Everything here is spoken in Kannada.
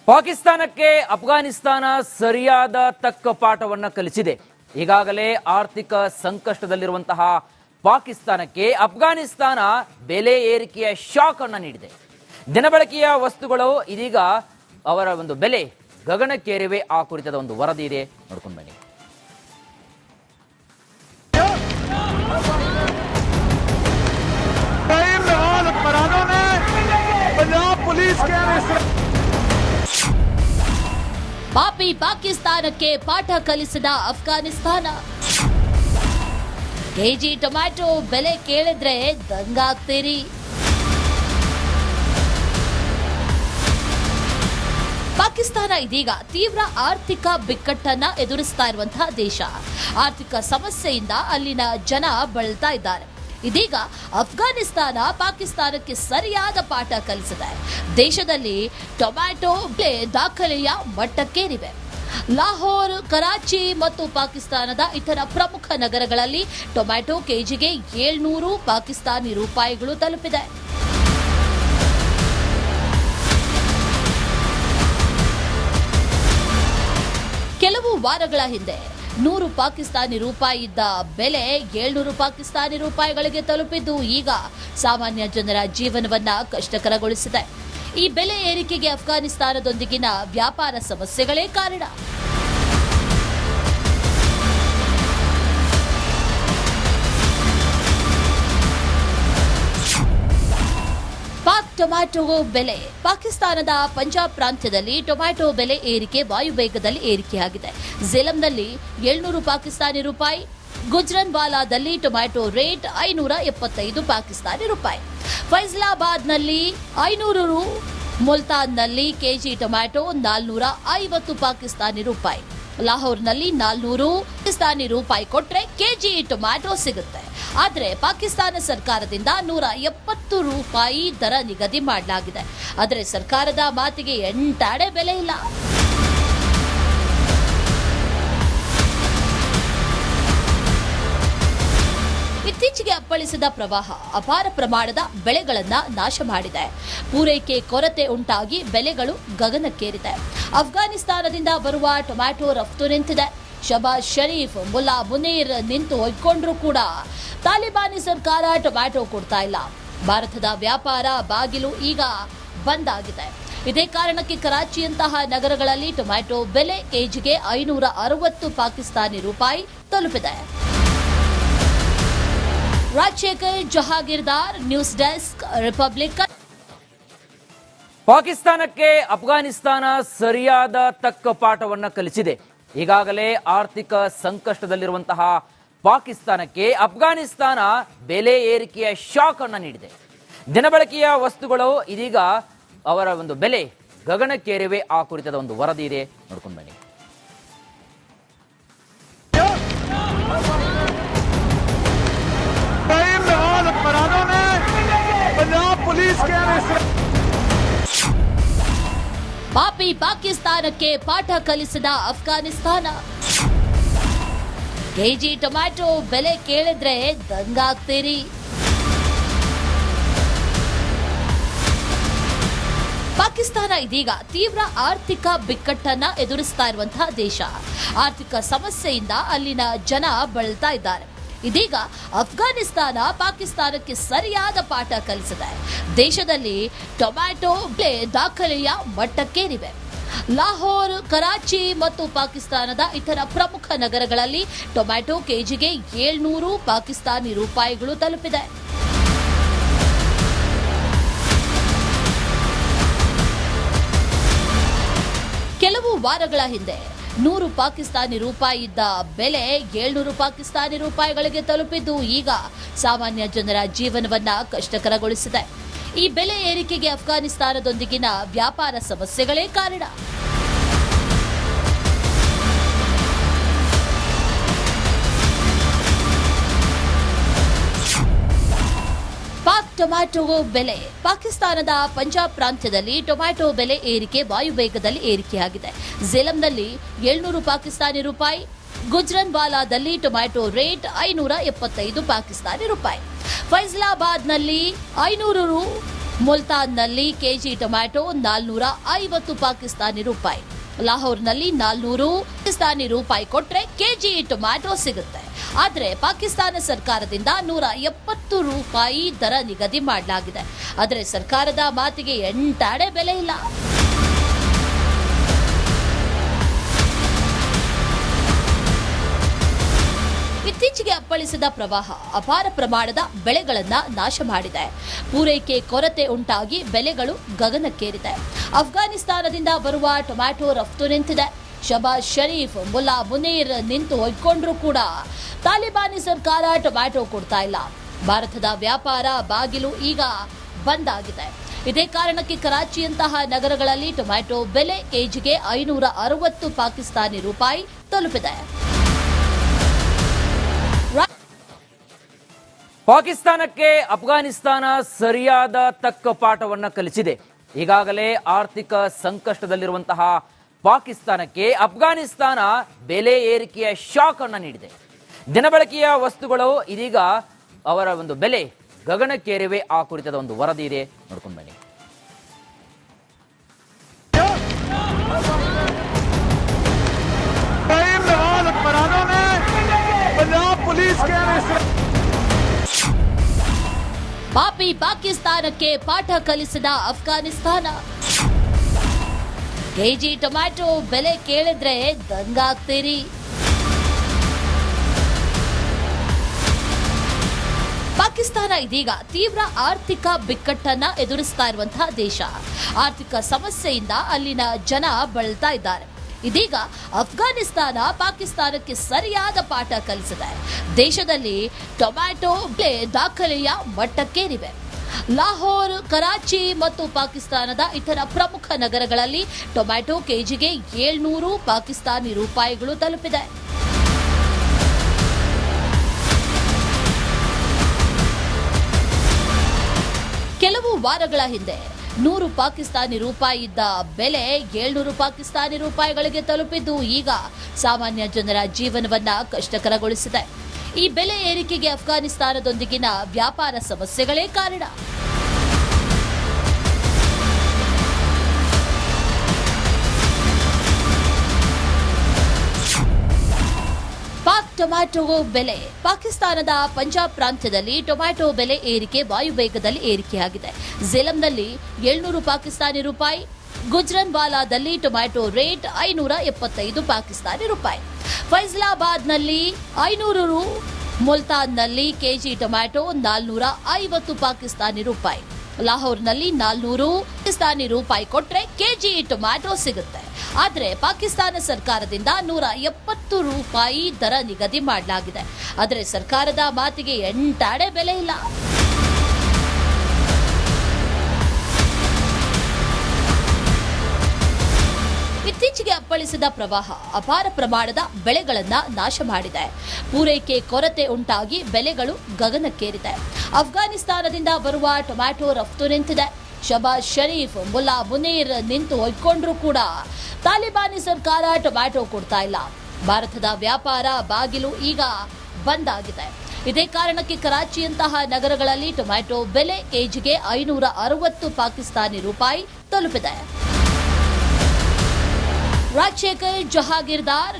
ಪಾಕಿಸ್ತಾನಕ್ಕೆ ಅಫ್ಘಾನಿಸ್ತಾನ ಸರಿಯಾದ ತಕ್ಕ ಪಾಠವನ್ನ ಕಲಿಸಿದೆ. ಈಗಾಗಲೇ ಆರ್ಥಿಕ ಸಂಕಷ್ಟದಲ್ಲಿರುವಂತಹ ಪಾಕಿಸ್ತಾನಕ್ಕೆ ಅಫ್ಘಾನಿಸ್ತಾನ ಬೆಲೆ ಏರಿಕೆಯ ಶಾಕ್ ಅನ್ನು ನೀಡಿದೆ. ದಿನಬಳಕೆಯ ವಸ್ತುಗಳು ಇದೀಗ ಅವರ ಒಂದು ಬೆಲೆ ಗಗನಕ್ಕೇರಿವೆ. ಆ ಕುರಿತಾದ ಒಂದು ವರದಿ ಇದೆ, ನೋಡ್ಕೊಂಡು ಬನ್ನಿ. ಪಾಪಿ ಪಾಕಿಸ್ತಾನಕ್ಕೆ ಪಾಠ ಕಲಿಸಿದ ಅಫ್ಘಾನಿಸ್ತಾನ. ಕೆಜಿ ಟೊಮ್ಯಾಟೊ ಬೆಲೆ ಕೇಳಿದ್ರೆ ದಂಗಾಗ್ತೀರಿ. ಪಾಕಿಸ್ತಾನ ಇದೀಗ ತೀವ್ರ ಆರ್ಥಿಕ ಬಿಕ್ಕಟ್ಟನ್ನ ಎದುರಿಸ್ತಾ ಇರುವಂತಹ ದೇಶ. ಆರ್ಥಿಕ ಸಮಸ್ಯೆಯಿಂದ ಅಲ್ಲಿನ ಜನ ಬಳಲ್ತಾ ಇದ್ದಾರೆ. ಇದೀಗ ಅಫ್ಘಾನಿಸ್ತಾನ ಪಾಕಿಸ್ತಾನಕ್ಕೆ ಸರಿಯಾದ ಪಾಠ ಕಲಿಸಿದೆ. ದೇಶದಲ್ಲಿ ಟೊಮ್ಯಾಟೊ ಬೆಲೆ ದಾಖಲೆಯ ಮಟ್ಟಕ್ಕೇರಿವೆ. ಲಾಹೋರ್, ಕರಾಚಿ ಮತ್ತು ಪಾಕಿಸ್ತಾನದ ಇತರ ಪ್ರಮುಖ ನಗರಗಳಲ್ಲಿ ಟೊಮ್ಯಾಟೊ ಕೆಜಿಗೆ 700 ಪಾಕಿಸ್ತಾನಿ ರೂಪಾಯಿಗಳು ತಲುಪಿದೆ. ಕೆಲವು ವಾರಗಳ ಹಿಂದೆ 100 ಪಾಕಿಸ್ತಾನಿ ರೂಪಾಯಿ ಇದ್ದ ಬೆಲೆ 700 ಪಾಕಿಸ್ತಾನಿ ರೂಪಾಯಿಗಳಿಗೆ ತಲುಪಿದ್ದು ಈಗ ಸಾಮಾನ್ಯ ಜನರ ಜೀವನವನ್ನ ಕಷ್ಟಕರಗೊಳಿಸಿದೆ. ಈ ಬೆಲೆ ಏರಿಕೆಗೆ ಅಫ್ಘಾನಿಸ್ತಾನದೊಂದಿಗಿನ ವ್ಯಾಪಾರ ಸಮಸ್ಯೆಗಳೇ ಕಾರಣ. ಪಾಕ್ ಟೊಮ್ಯಾಟೊ ಬೆಲೆ. ಪಾಕಿಸ್ತಾನದ ಪಂಜಾಬ್ ಪ್ರಾಂತ್ಯದಲ್ಲಿ ಟೊಮ್ಯಾಟೊ ಬೆಲೆ ಏರಿಕೆ ವಾಯುವೇಗದಲ್ಲಿ ಏರಿಕೆಯಾಗಿದೆ. ಝೇಲಂನಲ್ಲಿ 700 ಪಾಕಿಸ್ತಾನಿ ರೂಪಾಯಿ, ಗುಜ್ರನ್ವಾಲಾದಲ್ಲಿ ಟೊಮ್ಯಾಟೊ ರೇಟ್ 575 ಪಾಕಿಸ್ತಾನಿ ರೂಪಾಯಿ, ಫೈಸಲಾಬಾದ್ನಲ್ಲಿ 500 ರು, ಮುಲ್ತಾನ್ನಲ್ಲಿ ಕೆಜಿ ಟೊಮ್ಯಾಟೊ 450 ಪಾಕಿಸ್ತಾನಿ ರೂಪಾಯಿ, ಲಾಹೋರ್ನಲ್ಲಿ 400 ಪಾಕಿಸ್ತಾನಿ ರೂಪಾಯಿ ಕೊಟ್ರೆ ಕೆಜಿ ಟೊಮ್ಯಾಟೊ ಸಿಗುತ್ತೆ. ಆದರೆ ಪಾಕಿಸ್ತಾನ ಸರ್ಕಾರದಿಂದ 170 ರೂಪಾಯಿ ದರ ನಿಗದಿ ಮಾಡಲಾಗಿದೆ. ಆದರೆ ಸರ್ಕಾರದ ಮಾತಿಗೆ ಎಂಟಾಡೆ ಬೆಲೆ ಇಲ್ಲ. ಇತ್ತೀಚೆಗೆ ಅಪ್ಪಳಿಸಿದ ಪ್ರವಾಹ ಅಪಾರ ಪ್ರಮಾಣದ ಬೆಳೆಗಳನ್ನ ನಾಶ ಮಾಡಿದೆ. ಪೂರೈಕೆ ಕೊರತೆ ಉಂಟಾಗಿ ಬೆಲೆಗಳು ಗಗನಕ್ಕೇರಿದೆ. ಅಫ್ಘಾನಿಸ್ತಾನದಿಂದ ಬರುವ ಟೊಮ್ಯಾಟೊ ರಫ್ತು ನಿಂತಿದೆ. ಶಬಾಜ್ ಶರೀಫ್, ಮುಲ್ಲಾ ಮುನೀರ್ ನಿಂತು ಹೊಯ್ಕೊಂಡ್ರೂ ಕೂಡ ತಾಲಿಬಾನಿ ಸರ್ಕಾರ ಟೊಮ್ಯಾಟೊ ಕೊಡ್ತಾ ಇಲ್ಲ. ಭಾರತದ ವ್ಯಾಪಾರ ಬಾಗಿಲು ಈಗ ಬಂದ್ ಆಗಿದೆ. ಇದೇ ಕಾರಣಕ್ಕೆ ಕರಾಚಿಯಂತಹ ನಗರಗಳಲ್ಲಿ ಟೊಮ್ಯಾಟೊ ಬೆಲೆ ಕೆಜಿಗೆ 560 ಪಾಕಿಸ್ತಾನಿ ರೂಪಾಯಿ ತಲುಪಿದೆ. Rajashekhar, Jahagirdar, news desk, Republic. ಪಾಕಿಸ್ತಾನಕ್ಕೆ ಅಫ್ಘಾನಿಸ್ತಾನ ಸರಿಯಾದ ತಕ್ಕ ಪಾಠವನ್ನ ಕಲಿಸಿದೆ. ಈಗಾಗಲೇ ಆರ್ಥಿಕ ಸಂಕಷ್ಟದಲ್ಲಿರುವಂತಹ ಪಾಕಿಸ್ತಾನಕ್ಕೆ ಅಫ್ಘಾನಿಸ್ತಾನ ಬೆಲೆ ಏರಿಕೆಯ ಶಾಕ್ ಅನ್ನು ನೀಡಿದೆ. ದಿನಬಳಕೆಯ ವಸ್ತುಗಳು ಇದೀಗ ಅವರ ಒಂದು ಬೆಲೆ ಗಗನಕ್ಕೇರಿವೆ. ಆ ಕುರಿತಾದ ಒಂದು ವರದಿ ಇದೆ, ನೋಡ್ಕೊಂಡು ಬನ್ನಿ. ಪಾಪಿ ಪಾಕಿಸ್ತಾನಕ್ಕೆ ಪಾಠ ಕಲಿಸಿದ ಅಫ್ಘಾನಿಸ್ತಾನ. ಕೆಜಿ ಟೊಮ್ಯಾಟೊ ಬೆಲೆ ಕೇಳಿದ್ರೆ ದಂಗಾಗ್ತೀರಿ. ಪಾಕಿಸ್ತಾನ ಇದೀಗ ತೀವ್ರ ಆರ್ಥಿಕ ಬಿಕ್ಕಟ್ಟನ್ನ ಎದುರಿಸ್ತಾ ಇರುವಂತಹ ದೇಶ. ಆರ್ಥಿಕ ಸಮಸ್ಯೆಯಿಂದ ಅಲ್ಲಿನ ಜನ ಬಳಲ್ತಾ ಇದ್ದಾರೆ. ಇದೀಗ ಅಫ್ಘಾನಿಸ್ತಾನ ಪಾಕಿಸ್ತಾನಕ್ಕೆ ಸರಿಯಾದ ಪಾಠ ಕಲಿಸಿದೆ. ದೇಶದಲ್ಲಿ ಟೊಮ್ಯಾಟೊ ಬೆಲೆ ದಾಖಲೆಯ ಮಟ್ಟಕ್ಕೇರಿವೆ. ಲಾಹೋರ್, ಕರಾಚಿ ಮತ್ತು ಪಾಕಿಸ್ತಾನದ ಇತರ ಪ್ರಮುಖ ನಗರಗಳಲ್ಲಿ ಟೊಮ್ಯಾಟೊ ಕೆಜಿಗೆ 700 ಪಾಕಿಸ್ತಾನಿ ರೂಪಾಯಿಗಳು ತಲುಪಿದೆ. ಕೆಲವು ವಾರಗಳ ಹಿಂದೆ 100 ಪಾಕಿಸ್ತಾನಿ ರೂಪಾಯಿ ಇದ್ದ ಬೆಲೆ 700 ಪಾಕಿಸ್ತಾನಿ ರೂಪಾಯಿಗಳಿಗೆ ತಲುಪಿದ್ದು ಈಗ ಸಾಮಾನ್ಯ ಜನರ ಜೀವನವನ್ನ ಕಷ್ಟಕರಗೊಳಿಸಿದೆ. ಈ ಬೆಲೆ ಏರಿಕೆಗೆ ಅಫ್ಘಾನಿಸ್ತಾನದೊಂದಿಗಿನ ವ್ಯಾಪಾರ ಸಮಸ್ಯೆಗಳೇ ಕಾರಣ. ಪಾಕ್ ಟೊಮ್ಯಾಟೊ ಬೆಲೆ. ಪಾಕಿಸ್ತಾನದ ಪಂಜಾಬ್ ಪ್ರಾಂತ್ಯದಲ್ಲಿ ಟೊಮ್ಯಾಟೊ ಬೆಲೆ ಏರಿಕೆ ವಾಯುವೇಗದಲ್ಲಿ ಏರಿಕೆಯಾಗಿದೆ. ಝೇಲಂನಲ್ಲಿ 700 ಪಾಕಿಸ್ತಾನಿ ರೂಪಾಯಿ, ಗುಜ್ರನ್ವಾಲಾದಲ್ಲಿ ಟೊಮ್ಯಾಟೊ ರೇಟ್ 575 ಪಾಕಿಸ್ತಾನಿ ರೂಪಾಯಿ, ಫೈಸಲಾಬಾದ್ನಲ್ಲಿ 500 ರು, ಮುಲ್ತಾನ್ನಲ್ಲಿ ಕೆಜಿ ಟೊಮ್ಯಾಟೊ 450 ಪಾಕಿಸ್ತಾನಿ ರೂಪಾಯಿ. ಲಾಹೋರ್ನಲ್ಲಿ 400 ಪಾಕಿಸ್ತಾನಿ ರೂಪಾಯಿ ಕೊಟ್ರೆ ಕೆಜಿ ಟೊಮ್ಯಾಟೊ ಸಿಗುತ್ತೆ. ಆದರೆ ಪಾಕಿಸ್ತಾನ ಸರ್ಕಾರದಿಂದ 170 ರೂಪಾಯಿ ದರ ನಿಗದಿ ಮಾಡಲಾಗಿದೆ. ಆದರೆ ಸರ್ಕಾರದ ಮಾತಿಗೆ ಎಂಟಾಣೆ ಬೆಲೆ ಇಲ್ಲ. ಇತ್ತೀಚೆಗೆ ಅಪ್ಪಳಿಸಿದ ಪ್ರವಾಹ ಅಪಾರ ಪ್ರಮಾಣದ ಬೆಳೆಗಳನ್ನ ನಾಶ ಮಾಡಿದೆ. ಪೂರೈಕೆ ಕೊರತೆ ಉಂಟಾಗಿ ಬೆಲೆಗಳು ಗಗನಕ್ಕೇರಿದೆ. ಅಫ್ಘಾನಿಸ್ತಾನದಿಂದ ಬರುವ ಟೊಮ್ಯಾಟೊ ರಫ್ತು ನಿಂತಿದೆ. ಶಬಾಜ್ ಶರೀಫ್, ಮುಲ್ಲಾ ಮುನೀರ್ ನಿಂತು ಹೊಯ್ಕೊಂಡ್ರೂ ಕೂಡ ತಾಲಿಬಾನಿ ಸರ್ಕಾರ ಟೊಮ್ಯಾಟೊ ಕೊಡ್ತಾ ಇಲ್ಲ. ಭಾರತದ ವ್ಯಾಪಾರ ಬಾಗಿಲು ಈಗ ಬಂದ್ ಆಗಿದೆ. ಇದೇ ಕಾರಣಕ್ಕೆ ಕರಾಚಿಯಂತಹ ನಗರಗಳಲ್ಲಿ ಟೊಮ್ಯಾಟೊ ಬೆಲೆ ಕೆಜಿಗೆ 560 ಪಾಕಿಸ್ತಾನಿ ರೂಪಾಯಿ ತಲುಪಿದೆ. ಪಾಕಿಸ್ತಾನಕ್ಕೆ ಅಫ್ಘಾನಿಸ್ತಾನ ಸರಿಯಾದ ತಕ್ಕ ಪಾಠವನ್ನ ಕಲಿಸಿದೆ. ಈಗಾಗಲೇ ಆರ್ಥಿಕ ಸಂಕಷ್ಟದಲ್ಲಿರುವಂತಹ ಪಾಕಿಸ್ತಾನಕ್ಕೆ ಅಫ್ಘಾನಿಸ್ತಾನ ಬೆಲೆ ಏರಿಕೆಯ ಶಾಕ್ ಅನ್ನು ನೀಡಿದೆ. ದಿನಬಳಕೆಯ ವಸ್ತುಗಳು ಇದೀಗ ಅವರ ಒಂದು ಬೆಲೆ ಗಗನಕ್ಕೇರಿವೆ. ಆ ಕುರಿತಾದ ಒಂದು ವರದಿ ಇದೆ, ನೋಡ್ಕೊಂಡು ಬನ್ನಿ. ಪಾಪಿ ಪಾಕಿಸ್ತಾನಕ್ಕೆ ಪಾಠ ಕಲಿಸಿದ ಅಫ್ಘಾನಿಸ್ತಾನ. ಕೆಜಿ ಟೊಮ್ಯಾಟೊ ಬೆಲೆ ಕೇಳಿದ್ರೆ ದಂಗಾಗ್ತೀರಿ. ಪಾಕಿಸ್ತಾನ ಇದೀಗ ತೀವ್ರ ಆರ್ಥಿಕ ಬಿಕ್ಕಟ್ಟನ್ನ ಎದುರಿಸ್ತಾ ಇರುವಂತಹ ದೇಶ. ಆರ್ಥಿಕ ಸಮಸ್ಯೆಯಿಂದ ಅಲ್ಲಿನ ಜನ ಬಳಲ್ತಾ ಇದ್ದಾರೆ. ಇದೀಗ ಅಫ್ಘಾನಿಸ್ತಾನ ಪಾಕಿಸ್ತಾನಕ್ಕೆ ಸರಿಯಾದ ಪಾಠ ಕಲಿಸಿದೆ. ದೇಶದಲ್ಲಿ ಟೊಮ್ಯಾಟೊ ಬೆಲೆ ದಾಖಲೆಯ ಮಟ್ಟಕ್ಕೇರಿವೆ. ಲಾಹೋರ್, ಕರಾಚಿ ಮತ್ತು ಪಾಕಿಸ್ತಾನದ ಇತರ ಪ್ರಮುಖ ನಗರಗಳಲ್ಲಿ ಟೊಮ್ಯಾಟೊ ಕೆಜಿಗೆ 700 ಪಾಕಿಸ್ತಾನಿ ರೂಪಾಯಿಗಳು ತಲುಪಿದೆ. ಕೆಲವು ವಾರಗಳ ಹಿಂದೆ 100 ಪಾಕಿಸ್ತಾನಿ ರೂಪಾಯಿ ಇದ್ದ ಬೆಲೆ 700 ಪಾಕಿಸ್ತಾನಿ ರೂಪಾಯಿಗಳಿಗೆ ತಲುಪಿದ್ದು ಈಗ ಸಾಮಾನ್ಯ ಜನರ ಜೀವನವನ್ನ ಕಷ್ಟಕರಗೊಳಿಸಿದೆ. ಈ ಬೆಲೆ ಏರಿಕೆಗೆ ಅಫ್ಘಾನಿಸ್ತಾನದೊಂದಿಗಿನ ವ್ಯಾಪಾರ ಸಮಸ್ಯೆಗಳೇ ಕಾರಣ. ಪಾಕ್ ಟೊಮ್ಯಾಟೊ ಬೆಲೆ. ಪಾಕಿಸ್ತಾನದ ಪಂಜಾಬ್ ಪ್ರಾಂತ್ಯದಲ್ಲಿ ಟೊಮ್ಯಾಟೊ ಬೆಲೆ ಏರಿಕೆ ವಾಯುವೇಗದಲ್ಲಿ ಏರಿಕೆಯಾಗಿದೆ. ಝೇಲಂನಲ್ಲಿ 700 ಪಾಕಿಸ್ತಾನಿ ರೂಪಾಯಿ, ಗುಜ್ರನ್ವಾಲಾದಲ್ಲಿ ಟೊಮ್ಯಾಟೊ ರೇಟ್ 575 ಪಾಕಿಸ್ತಾನಿ ರೂಪಾಯಿ, ಫೈಸಲಾಬಾದ್ನಲ್ಲಿ 500 ರು, ಮುಲ್ತಾನ್ನಲ್ಲಿ ಕೆಜಿ ಟೊಮ್ಯಾಟೊ 450 ಪಾಕಿಸ್ತಾನಿ ರೂಪಾಯಿ, ಲಾಹೋರ್ನಲ್ಲಿ 400 ಪಾಕಿಸ್ತಾನಿ ರೂಪಾಯಿ ಕೊಟ್ರೆ ಕೆಜಿ ಟೊಮ್ಯಾಟೊ ಸಿಗುತ್ತೆ. ಆದರೆ ಪಾಕಿಸ್ತಾನ ಸರ್ಕಾರದಿಂದ 170 ರೂಪಾಯಿ ದರ ನಿಗದಿ ಮಾಡಲಾಗಿದೆ. ಆದರೆ ಸರ್ಕಾರದ ಮಾತಿಗೆ ಎಂಟಾಣೆ ಬೆಲೆ ಇಲ್ಲ. ಇತ್ತೀಚೆಗೆ ಅಪ್ಪಳಿಸಿದ ಪ್ರವಾಹ ಅಪಾರ ಪ್ರಮಾಣದ ಬೆಳೆಗಳನ್ನ ನಾಶ ಮಾಡಿದೆ. ಪೂರೈಕೆ ಕೊರತೆ ಉಂಟಾಗಿ ಬೆಲೆಗಳು ಗಗನಕ್ಕೇರಿದೆ. ಅಫ್ಘಾನಿಸ್ತಾನದಿಂದ ಬರುವ ಟೊಮ್ಯಾಟೊ ರಫ್ತು ನಿಂತಿದೆ. ಶಬಾಜ್ ಶರೀಫ್, ಮುಲ್ಲಾ ಮುನೀರ್ ನಿಂತು ಹೊಯ್ಕೊಂಡ್ರೂ ಕೂಡ ತಾಲಿಬಾನಿ ಸರ್ಕಾರ ಟೊಮ್ಯಾಟೊ ಕೊಡ್ತಾ ಇಲ್ಲ. ಭಾರತದ ವ್ಯಾಪಾರ ಬಾಗಿಲು ಈಗ ಬಂದ್ ಆಗಿದೆ. ಇದೇ ಕಾರಣಕ್ಕೆ ಕರಾಚಿಯಂತಹ ನಗರಗಳಲ್ಲಿ ಟೊಮ್ಯಾಟೊ ಬೆಲೆ ಕೆಜಿಗೆ 560 ಪಾಕಿಸ್ತಾನಿ ರೂಪಾಯಿ ತಲುಪಿದೆ. ರಾಜಶೇಖರ್ ಜಹಾಗೀರ್ದಾರ್,